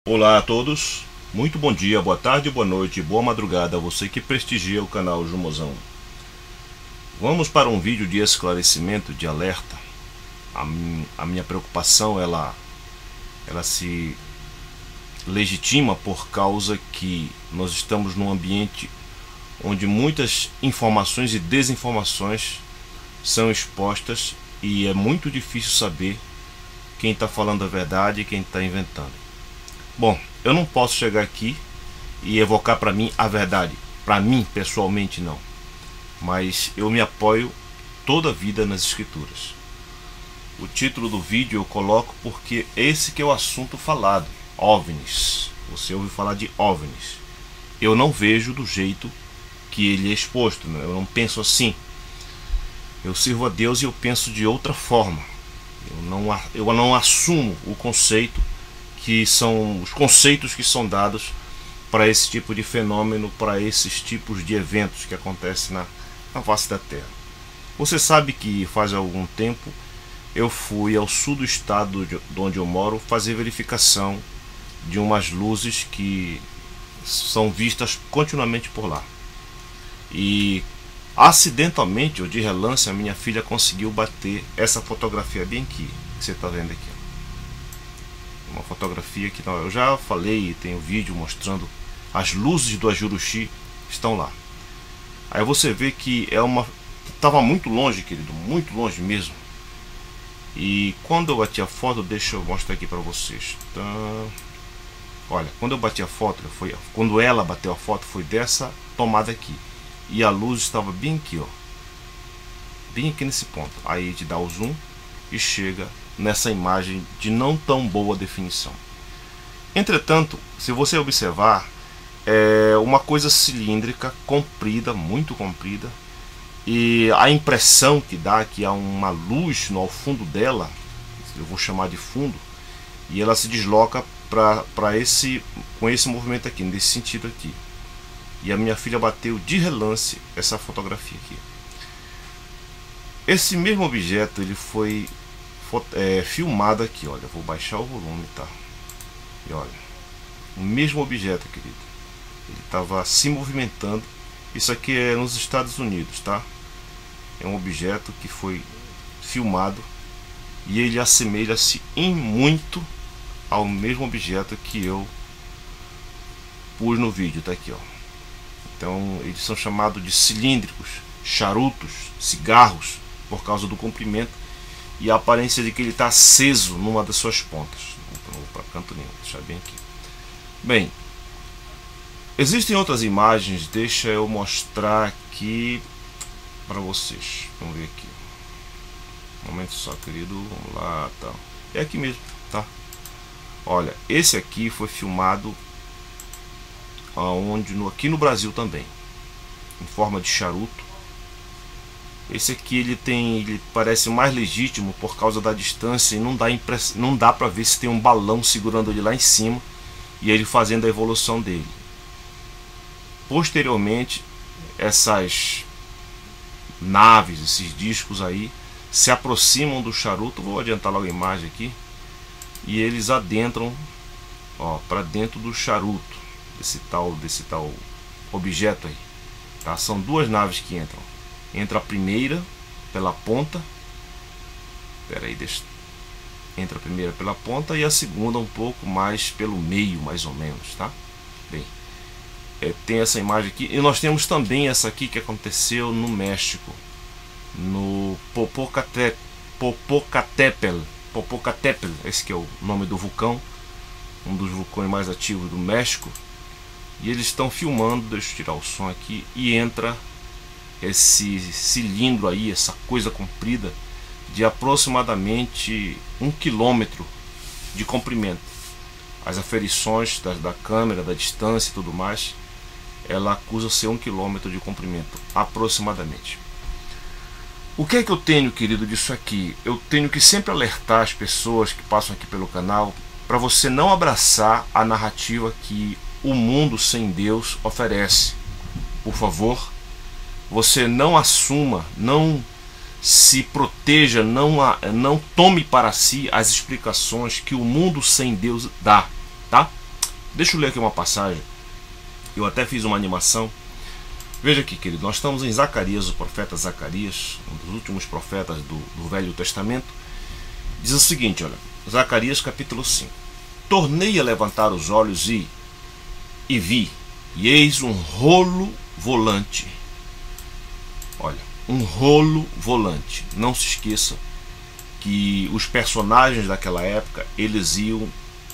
Olá a todos, muito bom dia, boa tarde, boa noite, boa madrugada a você que prestigia o canal Jumozão. Vamos para um vídeo de esclarecimento, de alerta. A minha preocupação ela se legitima por causa que nós estamos num ambiente onde muitas informações e desinformações são expostas e é muito difícil saber quem está falando a verdade e quem está inventando. Bom, eu não posso chegar aqui e evocar para mim a verdade. Para mim, pessoalmente, não. Mas eu me apoio toda a vida nas escrituras. O título do vídeo eu coloco porque esse que é o assunto falado. OVNIs. Você ouve falar de OVNIs. Eu não vejo do jeito que ele é exposto. Eu não penso assim. Eu sirvo a Deus e eu penso de outra forma. Eu não assumo o conceito que são os conceitos que são dados para esse tipo de fenômeno, para esses tipos de eventos que acontecem na face da Terra. Você sabe que faz algum tempo eu fui ao sul do estado de onde eu moro fazer verificação de umas luzes que são vistas continuamente por lá. E acidentalmente, ou de relance, a minha filha conseguiu bater essa fotografia bem aqui, que você está vendo aqui. Uma fotografia que eu já falei e tem um vídeo mostrando as luzes do Ajuruxi estão lá. Aí você vê que estava muito longe, querido, muito longe mesmo. E quando eu bati a foto, deixa eu mostrar aqui para vocês. Então, olha, quando eu bati a foto, quando ela bateu a foto, foi dessa tomada aqui. E a luz estava bem aqui, ó, bem aqui nesse ponto. Aí a gente dá o zoom e chega nessa imagem de não tão boa definição. Entretanto, se você observar, é uma coisa cilíndrica, comprida, muito comprida, e a impressão que dá que há uma luz ao fundo dela, eu vou chamar de fundo, e ela se desloca com esse movimento aqui, nesse sentido aqui. E a minha filha bateu de relance essa fotografia aqui. Esse mesmo objeto ele foi filmado aqui, olha, vou baixar o volume, tá? E olha, o mesmo objeto, querido, ele estava se movimentando. Isso aqui é nos Estados Unidos, tá? É um objeto que foi filmado e ele assemelha-se em muito ao mesmo objeto que eu pus no vídeo, tá aqui, ó. Então eles são chamados de cilíndricos, charutos, cigarros, por causa do comprimento e a aparência de que ele está aceso numa das suas pontas. Não vou para canto nenhum, vou deixar bem aqui. Bem, existem outras imagens, deixa eu mostrar aqui para vocês. Vamos ver aqui. Um momento só, querido. Vamos lá, tá. É aqui mesmo, tá? Olha, esse aqui foi filmado aqui no Brasil também, em forma de charuto. Esse aqui ele parece mais legítimo por causa da distância e não dá para ver se tem um balão segurando ele lá em cima e ele fazendo a evolução dele. Posteriormente, essas naves, esses discos aí se aproximam do charuto. Vou adiantar logo a imagem aqui e eles adentram, ó, para dentro do charuto desse tal objeto aí, tá? São duas naves que entram. Entra a primeira pela ponta. Entra a primeira pela ponta e a segunda um pouco mais pelo meio, mais ou menos, tá? Bem, tem essa imagem aqui. E nós temos também essa aqui que aconteceu no México, no Popocatépetl, esse que é o nome do vulcão, um dos vulcões mais ativos do México. E eles estão filmando, deixa eu tirar o som aqui, e entra esse cilindro aí, essa coisa comprida de aproximadamente 1 quilômetro de comprimento. As aferições da câmera, da distância e tudo mais, ela acusa ser 1 quilômetro de comprimento aproximadamente. O que é que eu tenho, querido, disso aqui? Eu tenho que sempre alertar as pessoas que passam aqui pelo canal para você não abraçar a narrativa que o mundo sem Deus oferece. Por favor, você não assuma, não se proteja, não tome para si as explicações que o mundo sem Deus dá, tá? Deixa eu ler aqui uma passagem. Eu até fiz uma animação. Veja aqui, querido, nós estamos em Zacarias, o profeta Zacarias, um dos últimos profetas do Velho Testamento. Diz o seguinte, olha, Zacarias capítulo 5. Tornei a levantar os olhos e vi, e eis um rolo volante. Olha, um rolo volante. Não se esqueça que os personagens daquela época, eles iam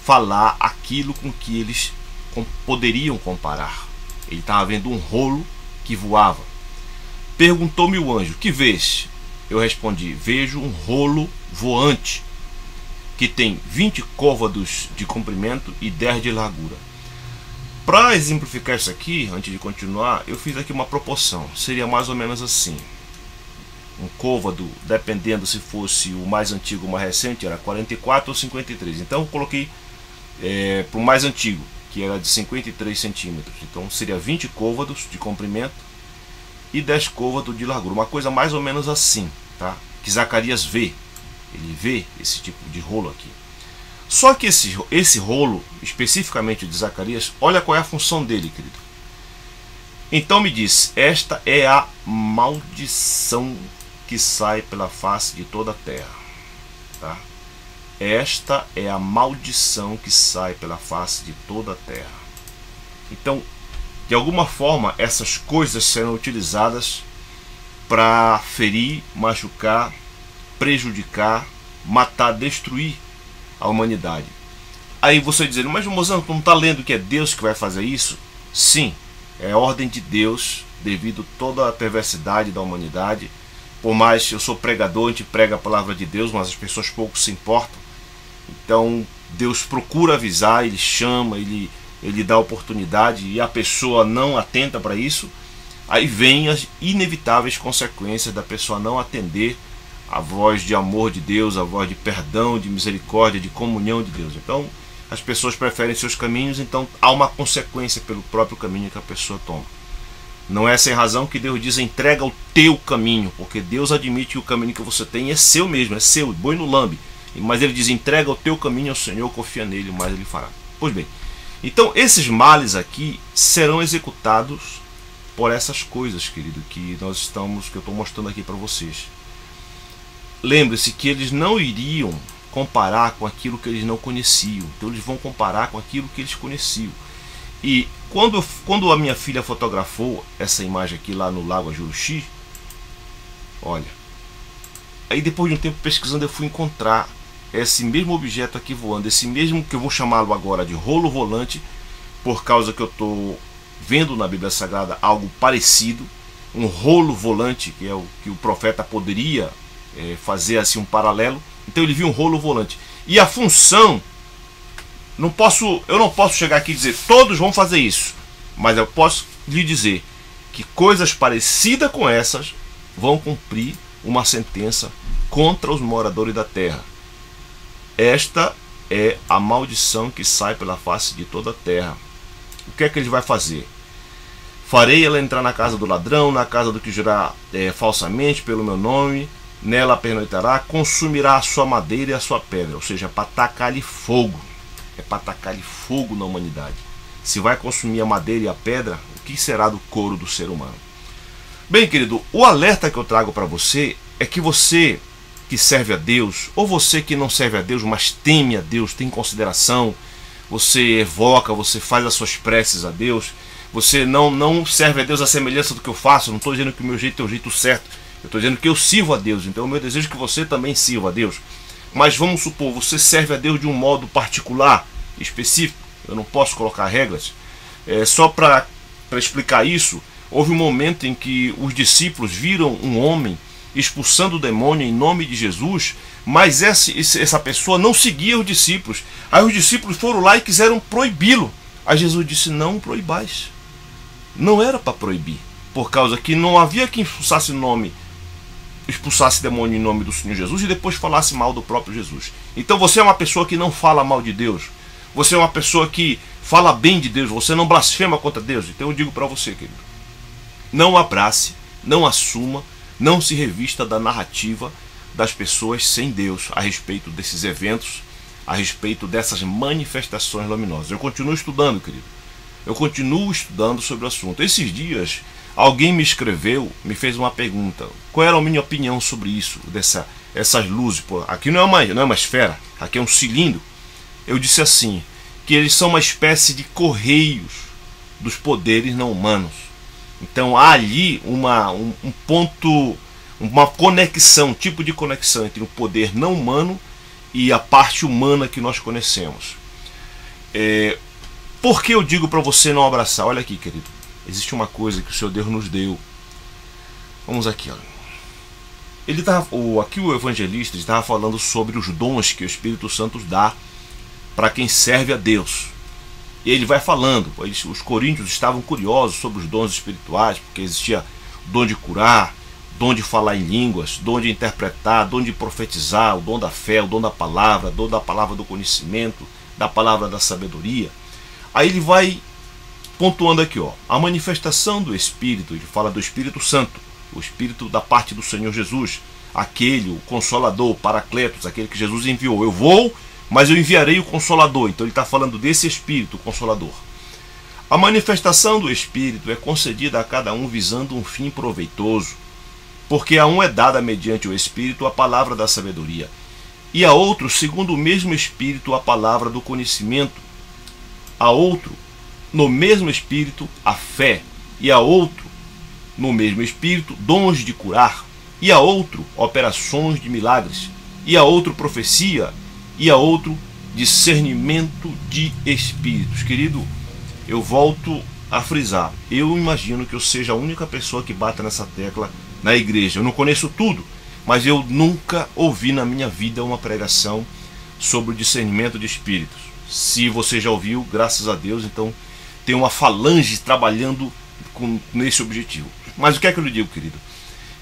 falar aquilo com que eles poderiam comparar. Ele estava vendo um rolo que voava. Perguntou-me o anjo, que vês? Eu respondi, vejo um rolo voante, que tem 20 côvados de comprimento e 10 de largura. Para exemplificar isso aqui, antes de continuar, eu fiz aqui uma proporção. Seria mais ou menos assim. Um côvado, dependendo se fosse o mais antigo ou o mais recente, era 44 ou 53. Então eu coloquei para o mais antigo, que era de 53 centímetros. Então seria 20 côvados de comprimento e 10 côvados de largura. Uma coisa mais ou menos assim, tá? Que Zacarias vê. Ele vê esse tipo de rolo aqui. Só que esse rolo, especificamente de Zacarias, olha qual é a função dele, querido. Então me diz, esta é a maldição que sai pela face de toda a terra. Tá? Esta é a maldição que sai pela face de toda a terra. Então, de alguma forma, essas coisas serão utilizadas para ferir, machucar, prejudicar, matar, destruir a humanidade. Aí você dizendo, mas Mozão, tu não está lendo que é Deus que vai fazer isso? Sim, é ordem de Deus, devido a toda a perversidade da humanidade. Por mais que eu sou pregador, a gente prega a palavra de Deus, mas as pessoas pouco se importam. Então Deus procura avisar, Ele chama, Ele dá oportunidade e a pessoa não atenta para isso. Aí vem as inevitáveis consequências da pessoa não atender a voz de amor de Deus, a voz de perdão, de misericórdia, de comunhão de Deus. Então as pessoas preferem seus caminhos, então há uma consequência pelo próprio caminho que a pessoa toma. Não é sem razão que Deus diz, entrega o teu caminho, porque Deus admite que o caminho que você tem é seu mesmo, é seu, boi no lambe. Mas Ele diz, entrega o teu caminho ao Senhor, confia nele, mais Ele fará. Pois bem, então esses males aqui serão executados por essas coisas, querido, que eu estou mostrando aqui para vocês. Lembre-se que eles não iriam comparar com aquilo que eles não conheciam. Então eles vão comparar com aquilo que eles conheciam. E quando a minha filha fotografou essa imagem aqui lá no Lago Ajuruxi, olha, aí depois de um tempo pesquisando eu fui encontrar esse mesmo objeto aqui voando, esse mesmo que eu vou chamá-lo agora de rolo volante, por causa que eu estou vendo na Bíblia Sagrada algo parecido, um rolo volante, que é o que o profeta poderia fazer assim um paralelo. Então ele viu um rolo volante. E a função, eu não posso chegar aqui e dizer todos vão fazer isso, mas eu posso lhe dizer que coisas parecidas com essas vão cumprir uma sentença contra os moradores da terra. Esta é a maldição que sai pela face de toda a terra. O que é que ele vai fazer? Farei ela entrar na casa do ladrão, na casa do que jurar falsamente pelo meu nome, nela pernoitará, consumirá a sua madeira e a sua pedra. Ou seja, para tacar-lhe fogo. É para tacar-lhe fogo na humanidade. Se vai consumir a madeira e a pedra, o que será do couro do ser humano? Bem, querido, o alerta que eu trago para você é que você que serve a Deus, ou você que não serve a Deus, mas teme a Deus, tem consideração, você evoca, você faz as suas preces a Deus, você não serve a Deus à semelhança do que eu faço. Eu não estou dizendo que o meu jeito é o jeito certo, eu estou dizendo que eu sirvo a Deus. Então o meu desejo é que você também sirva a Deus. Mas vamos supor, você serve a Deus de um modo particular, específico, eu não posso colocar regras. Só para explicar isso, houve um momento em que os discípulos viram um homem expulsando o demônio em nome de Jesus, mas essa pessoa não seguia os discípulos. Aí os discípulos foram lá e quiseram proibi-lo. Aí Jesus disse, não proibais. Não era para proibir, por causa que não havia quem expulsasse demônio em nome do Senhor Jesus e depois falasse mal do próprio Jesus. Então você é uma pessoa que não fala mal de Deus, você é uma pessoa que fala bem de Deus, você não blasfema contra Deus. Então eu digo para você, querido, não abrace, não assuma, não se revista da narrativa das pessoas sem Deus a respeito desses eventos, a respeito dessas manifestações luminosas. Eu continuo estudando, querido. Eu continuo estudando sobre o assunto. Esses dias, alguém me escreveu, me fez uma pergunta. Qual era a minha opinião sobre isso, essas luzes? Pô, aqui não é uma esfera, aqui é um cilindro. Eu disse assim, que eles são uma espécie de correios dos poderes não humanos. Então há ali um ponto, uma conexão, um tipo de conexão entre o poder não humano e a parte humana que nós conhecemos. Por que eu digo para você não abraçar? Olha aqui, querido. Existe uma coisa que o Senhor Deus nos deu. Vamos aqui, olha. Aqui o evangelista estava falando sobre os dons que o Espírito Santo dá para quem serve a Deus. E ele vai falando, os coríntios estavam curiosos sobre os dons espirituais, porque existia o dom de curar, dom de falar em línguas, dom de interpretar, dom de profetizar, o dom da fé, o dom da palavra do conhecimento, da palavra da sabedoria. Aí ele vai pontuando aqui, ó, a manifestação do Espírito. Ele fala do Espírito Santo, o Espírito da parte do Senhor Jesus, aquele, o Consolador, o Paracletos, aquele que Jesus enviou. Eu vou, mas eu enviarei o Consolador. Então ele está falando desse Espírito, o Consolador. A manifestação do Espírito é concedida a cada um visando um fim proveitoso, porque a um é dada mediante o Espírito a palavra da sabedoria, e a outro, segundo o mesmo Espírito, a palavra do conhecimento, a outro, no mesmo Espírito, a fé, e a outro, no mesmo Espírito, dons de curar, e a outro, operações de milagres, e a outro, profecia, e a outro, discernimento de espíritos. Querido, eu volto a frisar, eu imagino que eu seja a única pessoa que bata nessa tecla na igreja. Eu não conheço tudo, mas eu nunca ouvi na minha vida uma pregação sobre o discernimento de espíritos. Se você já ouviu, graças a Deus, então tem uma falange trabalhando nesse objetivo. Mas o que é que eu lhe digo, querido?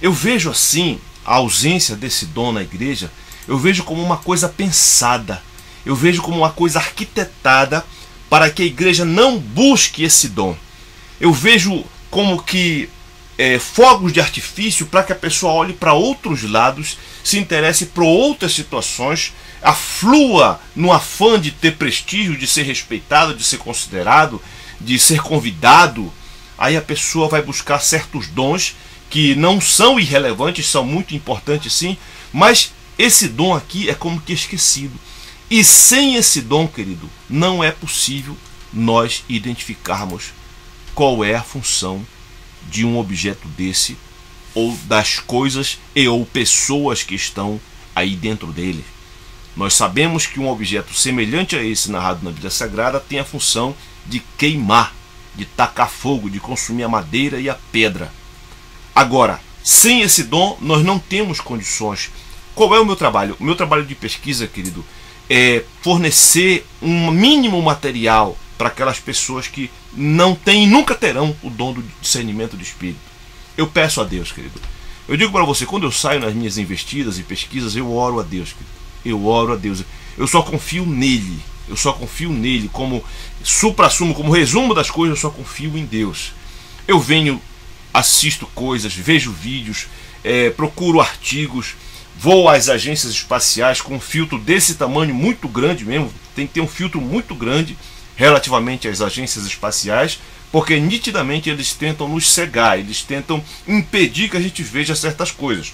Eu vejo assim a ausência desse dom na igreja, eu vejo como uma coisa pensada, eu vejo como uma coisa arquitetada para que a igreja não busque esse dom. Eu vejo como que fogos de artifício para que a pessoa olhe para outros lados, se interesse por outras situações, aflua no afã de ter prestígio, de ser respeitado, de ser considerado, de ser convidado. Aí a pessoa vai buscar certos dons que não são irrelevantes, são muito importantes sim, mas esse dom aqui é como que esquecido. E sem esse dom, querido, não é possível nós identificarmos qual é a função de um objeto desse, ou das coisas ou pessoas que estão aí dentro dele. Nós sabemos que um objeto semelhante a esse narrado na Bíblia Sagrada tem a função de queimar, de tacar fogo, de consumir a madeira e a pedra. Agora, sem esse dom, nós não temos condições. Qual é o meu trabalho? O meu trabalho de pesquisa, querido, é fornecer um mínimo material para aquelas pessoas que não têm e nunca terão o dom do discernimento de espírito. Eu peço a Deus, querido. Eu digo para você, quando eu saio nas minhas investidas e pesquisas, eu oro a Deus, querido. Eu oro a Deus. Eu só confio nele. Eu só confio nele. Como supra-sumo, como resumo das coisas, eu só confio em Deus. Eu venho, assisto coisas, vejo vídeos, procuro artigos, vou às agências espaciais com um filtro desse tamanho, muito grande mesmo. Tem que ter um filtro muito grande relativamente às agências espaciais, porque nitidamente eles tentam nos cegar, eles tentam impedir que a gente veja certas coisas.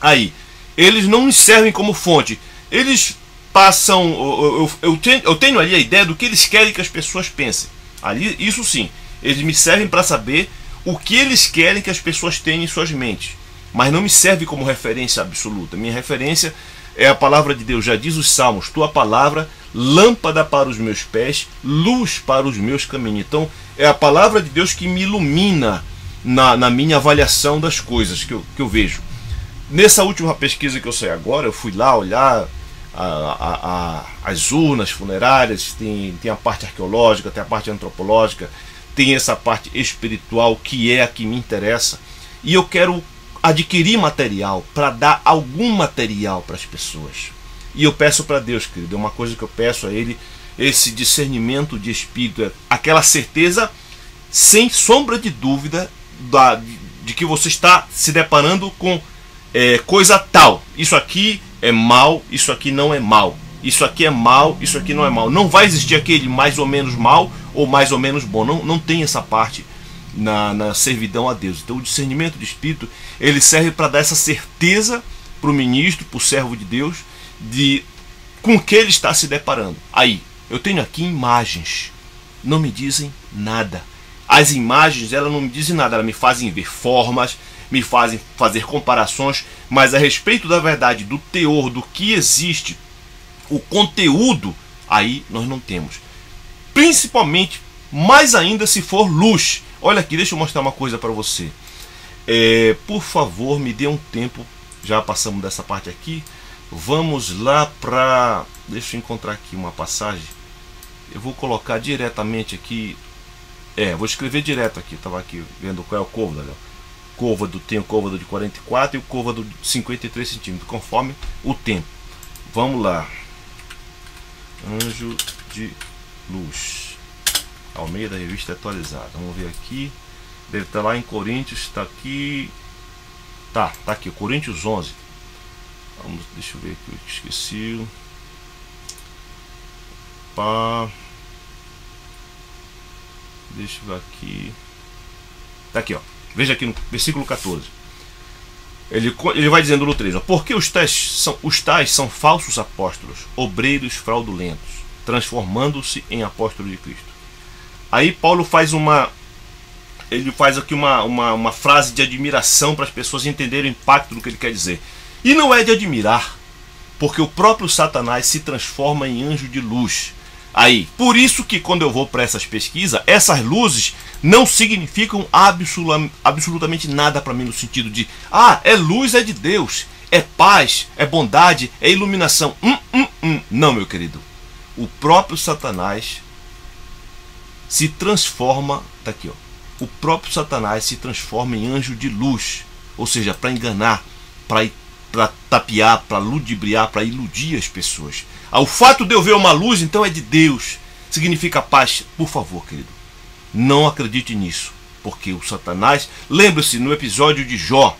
Aí, eles não nos servem como fonte, eles passam, eu tenho ali a ideia do que eles querem que as pessoas pensem. Ali, isso sim, eles me servem para saber o que eles querem que as pessoas tenham em suas mentes, mas não me serve como referência absoluta. Minha referência é a palavra de Deus. Já diz os Salmos, tua palavra, lâmpada para os meus pés, luz para os meus caminhos. Então é a palavra de Deus que me ilumina na minha avaliação das coisas que eu vejo. Nessa última pesquisa que eu saí agora, eu fui lá olhar as urnas funerárias, tem a parte arqueológica, tem a parte antropológica, tem essa parte espiritual que é a que me interessa, e eu quero adquirir material para dar algum material para as pessoas. E eu peço para Deus, querido, é uma coisa que eu peço a Ele, esse discernimento de espírito, aquela certeza sem sombra de dúvida de que você está se deparando com coisa tal. Isso aqui é mal, isso aqui não é mal. isso aqui é mal, isso aqui não é mal. Não vai existir aquele mais ou menos mal ou mais ou menos bom. Não tem essa parte na servidão a Deus. Então o discernimento de espírito, ele serve para dar essa certeza para o ministro, para o servo de Deus, de com que ele está se deparando. Aí, eu tenho aqui imagens, não me dizem nada. As imagens, elas não me dizem nada, elas me fazem ver formas, me fazem fazer comparações, mas a respeito da verdade, do teor, do que existe, o conteúdo, aí nós não temos. Principalmente, mais ainda se for luz. Olha aqui, deixa eu mostrar uma coisa para você. Por favor, me dê um tempo, já passamos dessa parte aqui. Vamos lá para... Deixa eu encontrar aqui uma passagem. Eu vou colocar diretamente aqui. Vou escrever direto aqui. Estava aqui vendo qual é o côvado. Côvado, tem o côvado de 44 e o côvado de 53 centímetros, conforme o tempo. Vamos lá. Anjo de luz. Almeida, revista atualizada. Vamos ver aqui. Deve estar lá em Coríntios. Está aqui. Tá aqui. Coríntios 11. Vamos, deixa eu ver aqui. Eu esqueci. Deixa eu ver aqui. Tá aqui, ó. Veja aqui no versículo 14. Ele vai dizendo no 3, ó, porque os tais são falsos apóstolos, obreiros fraudulentos, transformando-se em apóstolos de Cristo. Aí Paulo faz aqui uma frase de admiração para as pessoas entenderem o impacto do que ele quer dizer. E não é de admirar, porque o próprio Satanás se transforma em anjo de luz. Aí, por isso que quando eu vou para essas pesquisas, essas luzes não significam absolutamente nada para mim, no sentido de, é luz, é de Deus, é paz, é bondade, é iluminação. Não, meu querido. O próprio Satanás se transforma, tá aqui, ó. O próprio Satanás se transforma em anjo de luz, ou seja, para enganar, para tapear, para ludibriar, para iludir as pessoas. O fato de eu ver uma luz, então é de Deus, significa paz. Por favor, querido, não acredite nisso, porque o Satanás, lembre-se no episódio de Jó,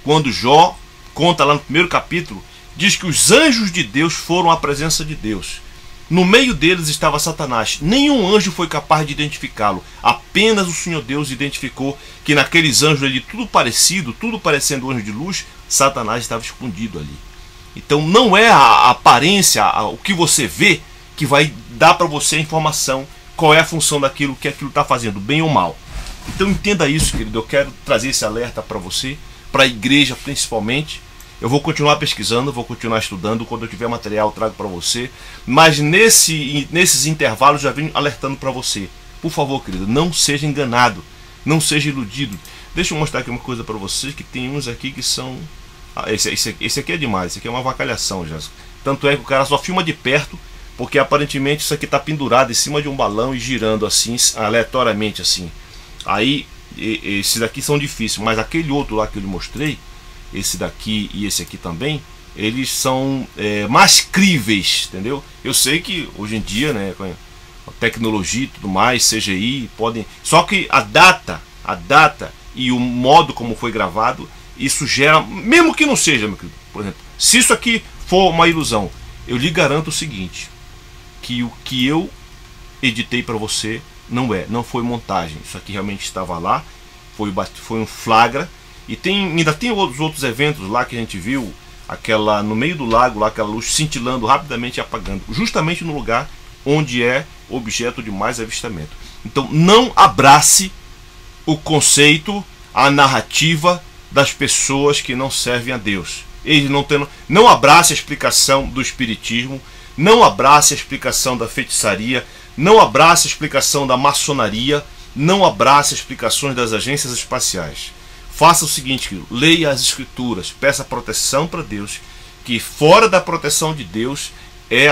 quando Jó conta lá no primeiro capítulo, diz que os anjos de Deus foram à presença de Deus. No meio deles estava Satanás. Nenhum anjo foi capaz de identificá-lo. Apenas o Senhor Deus identificou que naqueles anjos ali, tudo parecido, tudo parecendo anjo de luz, Satanás estava escondido ali. Então não é a aparência, o que você vê, que vai dar para você a informação qual é a função daquilo, que aquilo está fazendo, bem ou mal. Então entenda isso, querido. Eu quero trazer esse alerta para você, para a igreja principalmente. Eu vou continuar pesquisando, vou continuar estudando. Quando eu tiver material, eu trago para você. Mas nesses intervalos já venho alertando para você. Por favor, querido, não seja enganado, não seja iludido. Deixa eu mostrar aqui uma coisa para vocês, que tem uns aqui que são... Esse aqui é demais, esse aqui é uma avacalhação já. Tanto é que o cara só filma de perto, porque aparentemente isso aqui está pendurado em cima de um balão e girando assim, aleatoriamente assim. Aí, esses daqui são difíceis, mas aquele outro lá que eu lhe mostrei, esse daqui e esse aqui também, eles são mais críveis, entendeu? Eu sei que hoje em dia, né, com a tecnologia e tudo mais, CGI, podem... Só que a data e o modo como foi gravado, isso gera, mesmo que não seja, meu querido, por exemplo, se isso aqui for uma ilusão, eu lhe garanto o seguinte, que o que eu editei para você não foi montagem. Isso aqui realmente estava lá, foi um flagra. E ainda tem os outros eventos lá que a gente viu, aquela no meio do lago, lá, aquela luz cintilando rapidamente e apagando, justamente no lugar onde é objeto de mais avistamento. Então não abrace o conceito, a narrativa das pessoas que não servem a Deus. Eles não abrace a explicação do espiritismo, não abrace a explicação da feitiçaria, não abrace a explicação da maçonaria, não abrace as explicações das agências espaciais. Faça o seguinte, querido, leia as escrituras, peça proteção para Deus, que fora da proteção de Deus,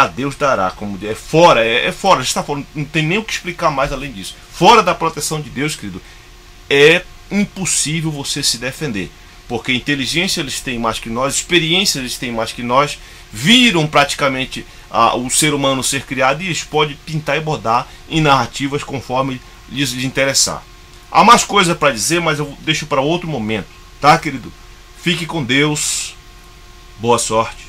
a Deus dará, como é fora, está fora, não tem nem o que explicar mais além disso. Fora da proteção de Deus, querido, é impossível você se defender, porque inteligência eles têm mais que nós, experiência eles têm mais que nós, viram praticamente o ser humano ser criado, e eles podem pintar e bordar em narrativas conforme lhes interessar. Há mais coisa para dizer, mas eu deixo para outro momento, tá, querido? Fique com Deus, boa sorte.